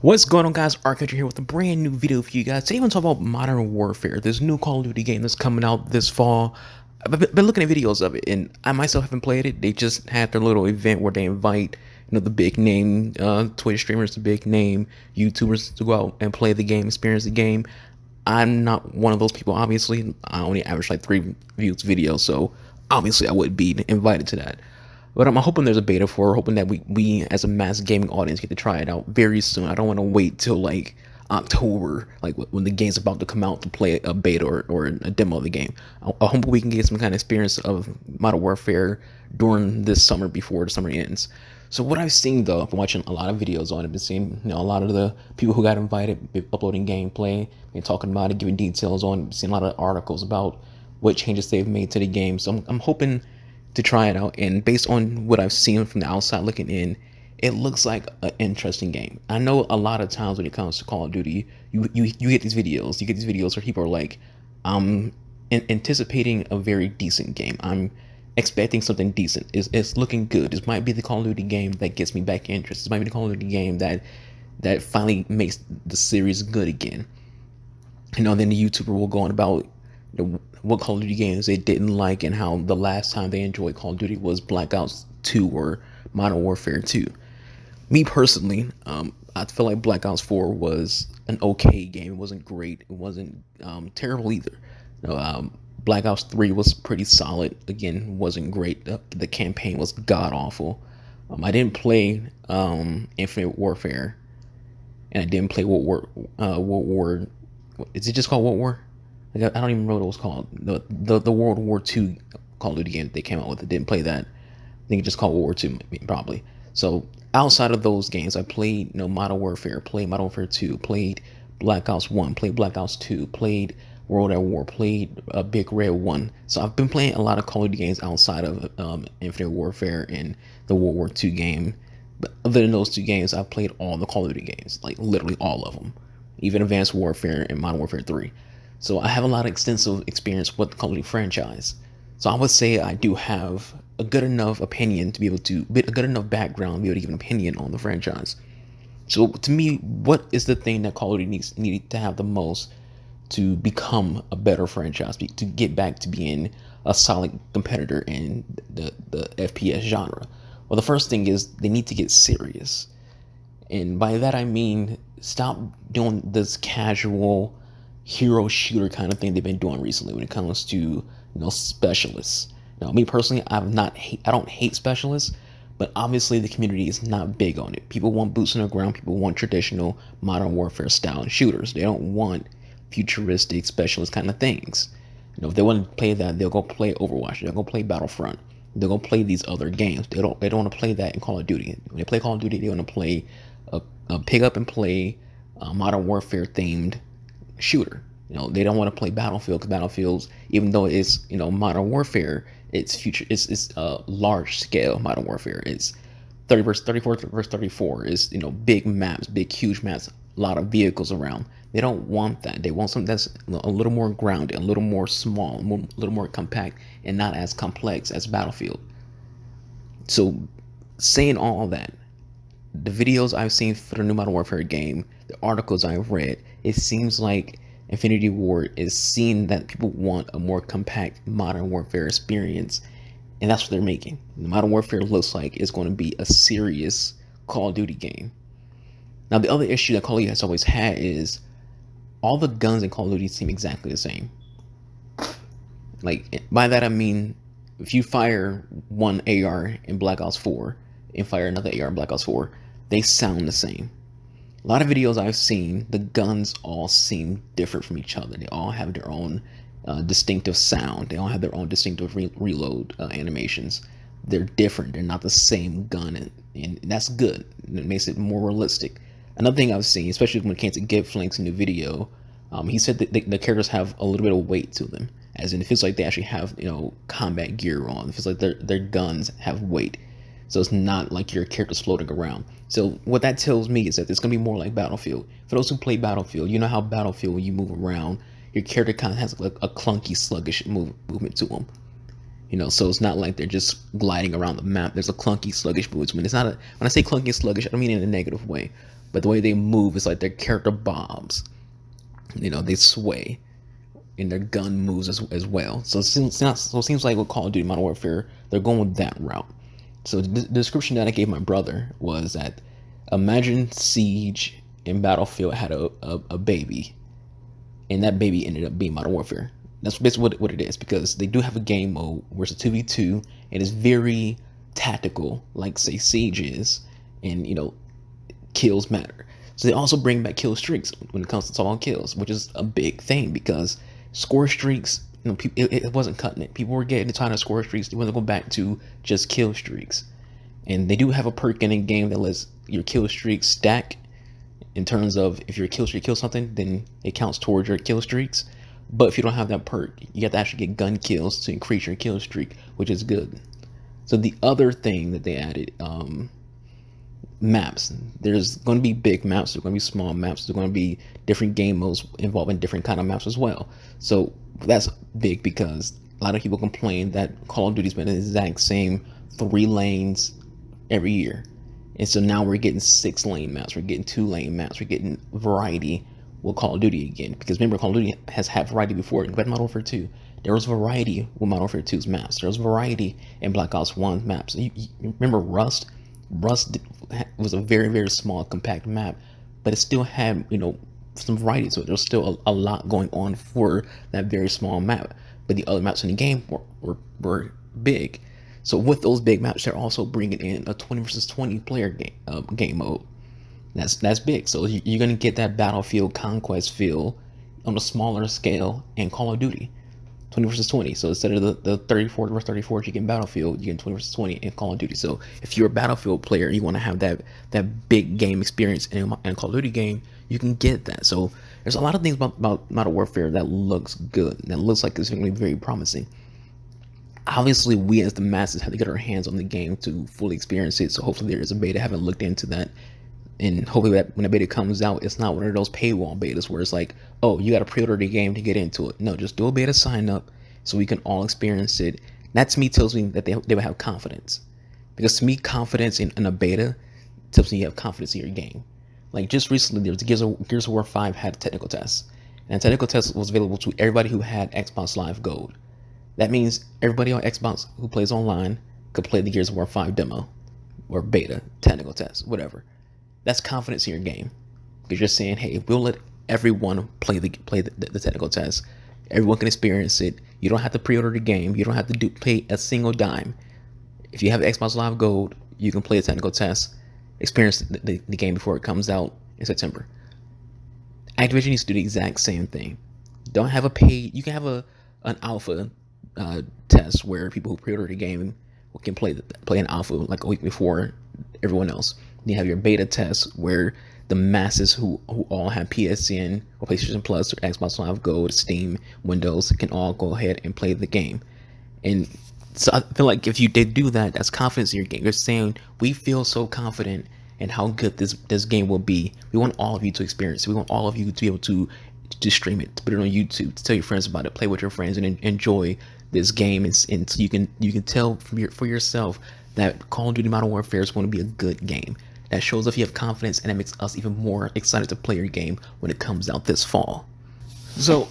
What's going on, guys? Arcade here with a brand new video for you guys. Today, I'm going to talk about Modern Warfare, this new Call of Duty game that's coming out this fall. I've been looking at videos of it, and I myself haven't played it. They just had their little event where they invite, the big name Twitch streamers, the big name YouTubers to go out and play the game, experience the game. I'm not one of those people, obviously. I only average like 3 views videos, so obviously I would be invited to that. But I'm hoping there's a beta for it, hoping that we as a mass gaming audience get to try it out very soon. I don't want to wait till like October, like when the game's about to come out to play a beta or a demo of the game. I hope we can get some kind of experience of Modern Warfare during this summer before the summer ends. So what I've seen though, I've been watching a lot of videos on it, been seeing a lot of the people who got invited, been uploading gameplay, been talking about it, giving details on it, seeing a lot of articles about what changes they've made to the game. So I'm hoping to try it out, and based on what I've seen from the outside looking in, it looks like an interesting game. I know a lot of times when it comes to Call of Duty, you get these videos where people are like, I'm anticipating a very decent game. I'm expecting something decent. It's looking good. This might be the Call of Duty game that gets me back interest. This might be the Call of Duty game that finally makes the series good again. Then the YouTuber will go on about what Call of Duty games they didn't like and how the last time they enjoyed Call of Duty was Black Ops 2 or Modern Warfare 2. Me personally, I feel like Black Ops 4 was an okay game. It wasn't great. It wasn't terrible either. Black Ops 3 was pretty solid. Again, wasn't great. The campaign was god awful. I didn't play Infinite Warfare, and I didn't play World War. Is it just called World War? Like, I don't even remember what it was called. The World War II Call of Duty game that they came out with. I didn't play that. I think it just called World War II probably. So outside of those games, I played Modern Warfare, played Modern Warfare 2, played Black Ops 1, played Black Ops 2, played World at War, played Big Red 1. So I've been playing a lot of Call of Duty games outside of Infinite Warfare and the World War II game. But other than those 2 games, I've played all the Call of Duty games, like literally all of them, even Advanced Warfare and Modern Warfare 3. So I have a lot of extensive experience with the Call of Duty franchise. So I would say I do have a good enough opinion to be able to, a good enough background to be able to give an opinion on the franchise. So to me, what is the thing that Call of Duty needed to have the most to become a better franchise, to get back to being a solid competitor in the FPS genre? Well, the first thing is they need to get serious. And by that I mean stop doing this casual hero shooter kind of thing they've been doing recently when it comes to specialists. Now, me personally, I don't hate specialists, but obviously the community is not big on it. People want boots on the ground. People want traditional Modern Warfare style shooters. They don't want futuristic specialist kind of things. If they want to play that, they'll go play Overwatch. They'll go play Battlefront. They'll go play these other games. They don't want to play that in Call of Duty. When they play Call of Duty, they want to play pick up and play Modern Warfare themed shooter. They don't want to play Battlefield, because Battlefield's, even though it's Modern Warfare, it's large scale Modern Warfare. It's 30 versus 34 versus 34. Is big maps, big huge maps, a lot of vehicles around. They don't want that. They want something that's a little more grounded, a little more small, a little more compact, and not as complex as Battlefield. So, saying all that, the videos I've seen for the new Modern Warfare game, the articles I've read, it seems like Infinity Ward is seeing that people want a more compact Modern Warfare experience, and that's what they're making. The Modern Warfare looks like it's going to be a serious Call of Duty game. Now, the other issue that Call of Duty has always had is all the guns in Call of Duty seem exactly the same. Like, by that I mean, if you fire one AR in Black Ops 4 and fire another AR in Black Ops 4, they sound the same. A lot of videos I've seen, the guns all seem different from each other. They all have their own distinctive sound. They all have their own distinctive reload animations. They're different. They're not the same gun, and that's good. It makes it more realistic. Another thing I've seen, especially when it came to GameFlinks in the video, he said that the characters have a little bit of weight to them, as in it feels like they actually have combat gear on. It feels like their guns have weight. So it's not like your character's floating around. So what that tells me is that it's going to be more like Battlefield. For those who play Battlefield, you know how Battlefield, when you move around, your character kind of has like a clunky, sluggish movement to them. So it's not like they're just gliding around the map. There's a clunky, sluggish movement. It's not when I say clunky and sluggish, I don't mean in a negative way. but the way they move is like their character bobs. You know, they sway, and their gun moves as well. So it seems like with Call of Duty Modern Warfare, they're going with that route. So the description that I gave my brother was that imagine Siege and Battlefield had a baby, and that baby ended up being Modern Warfare. That's basically what it is, because they do have a game mode where it's a 2v2 and it's very tactical, like say Siege is, and you know, kills matter. So they also bring back kill streaks when it comes to talking kills, which is a big thing because score streaks, you know, it wasn't cutting it. People were getting tired of score streaks. They want to go back to just kill streaks, and they do have a perk in the game that lets your kill streaks stack. In terms of if your kill streak kills something, then it counts towards your kill streaks. But if you don't have that perk, you have to actually get gun kills to increase your kill streak, which is good. So the other thing that they added, maps. There's going to be big maps, there's going to be small maps, there's going to be different game modes involving different kind of maps as well. So that's big because a lot of people complain that Call of Duty's been the exact same 3 lanes every year. And so now we're getting 6-lane maps, we're getting 2-lane maps, we're getting variety with Call of Duty again. Because remember, Call of Duty has had variety before. In Modern Warfare 2, there was variety with Modern Warfare 2's maps. There was variety in Black Ops 1's maps. You remember Rust? Rust was a very, very small, compact map, but it still had, you know, some variety. So there's still a lot going on for that very small map. But the other maps in the game were big. So with those big maps, they're also bringing in a 20 versus 20 player game mode. That's big. So you're gonna get that Battlefield Conquest feel on a smaller scale in Call of Duty, 20 versus 20. So instead of the 34 versus 34 you get in Battlefield, you get 20 versus 20 in Call of Duty. So if you're a Battlefield player, you want to have that big game experience in a Call of Duty game, you can get that. So there's a lot of things about Modern Warfare that looks good, that looks like it's going to be very promising. Obviously, we as the masses have to get our hands on the game to fully experience it. So hopefully there is a beta. I haven't looked into that. And hopefully that when the beta comes out, it's not one of those paywall betas where it's like, oh, you got to pre-order the game to get into it. No, just do a beta sign up so we can all experience it. That to me tells me that they would have confidence. Because to me, confidence in a beta tells me you have confidence in your game. Like just recently, there was Gears of War 5 had a technical test. And the technical test was available to everybody who had Xbox Live Gold. That means everybody on Xbox who plays online could play the Gears of War 5 demo or beta, technical test, whatever. That's confidence in your game, because you're saying, hey, we'll let everyone play the technical test. Everyone can experience it. You don't have to pre-order the game. You don't have to pay a single dime. If you have Xbox Live Gold, you can play the technical test, experience the game before it comes out in September. Activision needs to do the exact same thing. Don't have a paid. You can have an alpha test where people who pre-order the game can play an alpha like a week before everyone else. You have your beta test where the masses who all have PSN or PlayStation Plus or Xbox Live Gold, Steam, Windows can all go ahead and play the game. And so I feel like if they do that, that's confidence in your game. You're saying, we feel so confident in how good this game will be. We want all of you to experience it. We want all of you to be able to stream it, to put it on YouTube, to tell your friends about it, play with your friends, and enjoy this game. And so you can tell for yourself that Call of Duty Modern Warfare is going to be a good game. That shows if you have confidence, and it makes us even more excited to play your game when it comes out this fall. So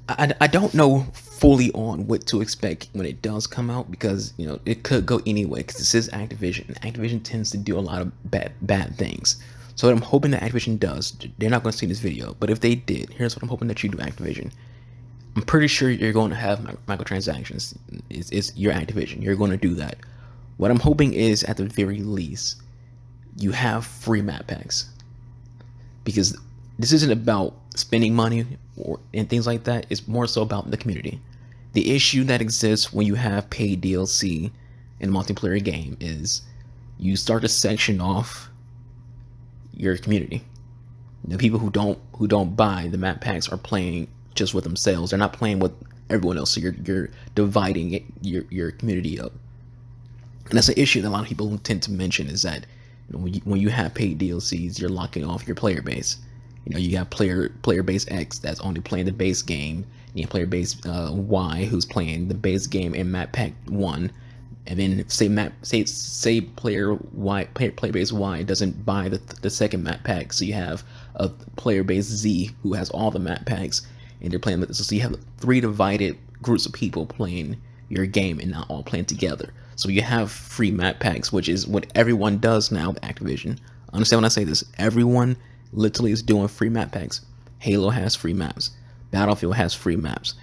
I don't know fully on what to expect when it does come out, because you know it could go anyway, because this is Activision, and Activision tends to do a lot of bad things. So what I'm hoping that Activision does, they're not going to see this video, but if they did, here's what I'm hoping that you do, Activision. I'm pretty sure you're going to have microtransactions. It's your Activision. You're going to do that. What I'm hoping is, at the very least, you have free map packs, because this isn't about spending money and things like that. It's more so about the community. The issue that exists when you have paid DLC in a multiplayer game is you start to section off your community. The people who don't buy the map packs are playing just with themselves. They're not playing with everyone else. So you're dividing your community up. And that's an issue that a lot of people tend to mention, is that when you have paid DLCs, you're locking off your player base. You know, you got player base X that's only playing the base game. You have player base Y who's playing the base game and map pack 1. And then say player base Y doesn't buy the second map pack, so you have a player base Z who has all the map packs, and they're playing with this. So you have 3 divided groups of people playing your game and not all playing together. So you have free map packs, which is what everyone does now with Activision. Understand when I say this? Everyone literally is doing free map packs. Halo has free maps. Battlefield has free maps.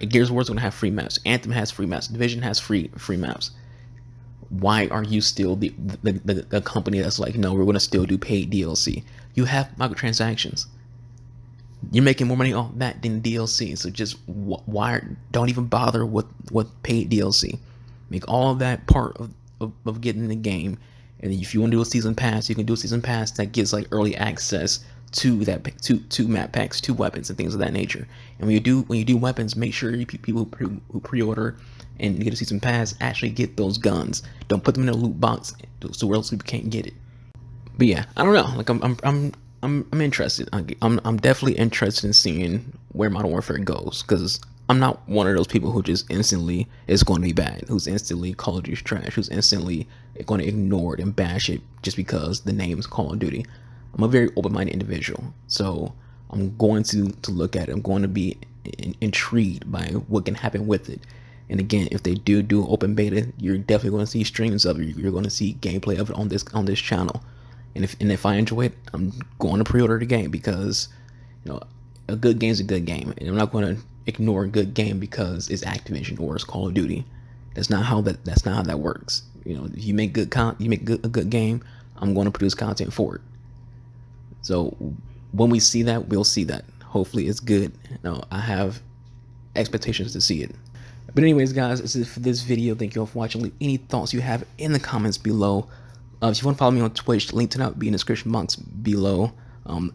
Gears of War's gonna have free maps. Anthem has free maps. Division has free maps. Why are you still the company that's like, no, we're gonna still do paid DLC? You have microtransactions. You're making more money off that than DLC. So just don't even bother with paid DLC. Make all of that part of getting the game. And if you want to do a season pass, you can do a season pass that gives like early access to that two map packs, 2 weapons and things of that nature. And when you do weapons, make sure people who pre-order and get a season pass actually get those guns. Don't put them in a loot box so else people can't get it. But yeah, I don't know. Like I'm interested. I'm definitely interested in seeing where Modern Warfare goes, because I'm not one of those people who just instantly is going to be bad, who's instantly Call of Duty trash, who's instantly going to ignore it and bash it just because the name is Call of Duty. I'm a very open-minded individual, so I'm going to look at it. I'm going to be intrigued by what can happen with it. And again, if they do open beta, you're definitely going to see streams of it. You're going to see gameplay of it on this channel. And if I enjoy it, I'm going to pre-order the game, because a good game is a good game, and I'm not going to ignore a good game because it's Activision or it's Call of Duty. That's not how that works. If you make a good game, I'm going to produce content for it. So when we see that, we'll see that. Hopefully it's good. I have expectations to see it. But anyways, guys, this is for this video. Thank you all for watching. Leave any thoughts you have in the comments below. If you want to follow me on Twitch, the link to that will be in the description box below.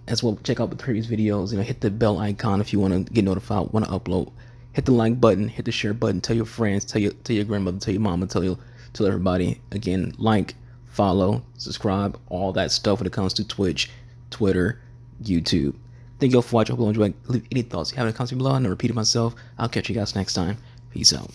As well, check out the previous videos. Hit the bell icon if you want to get notified when I upload. Hit the like button, hit the share button. Tell your friends, tell your grandmother, tell your mama, tell everybody. Again, like, follow, subscribe, all that stuff when it comes to Twitch, Twitter, YouTube. Thank you all for watching. I hope you enjoyed. Leave any thoughts you have in the comments below. I'm gonna repeat it myself. I'll catch you guys next time. Peace out.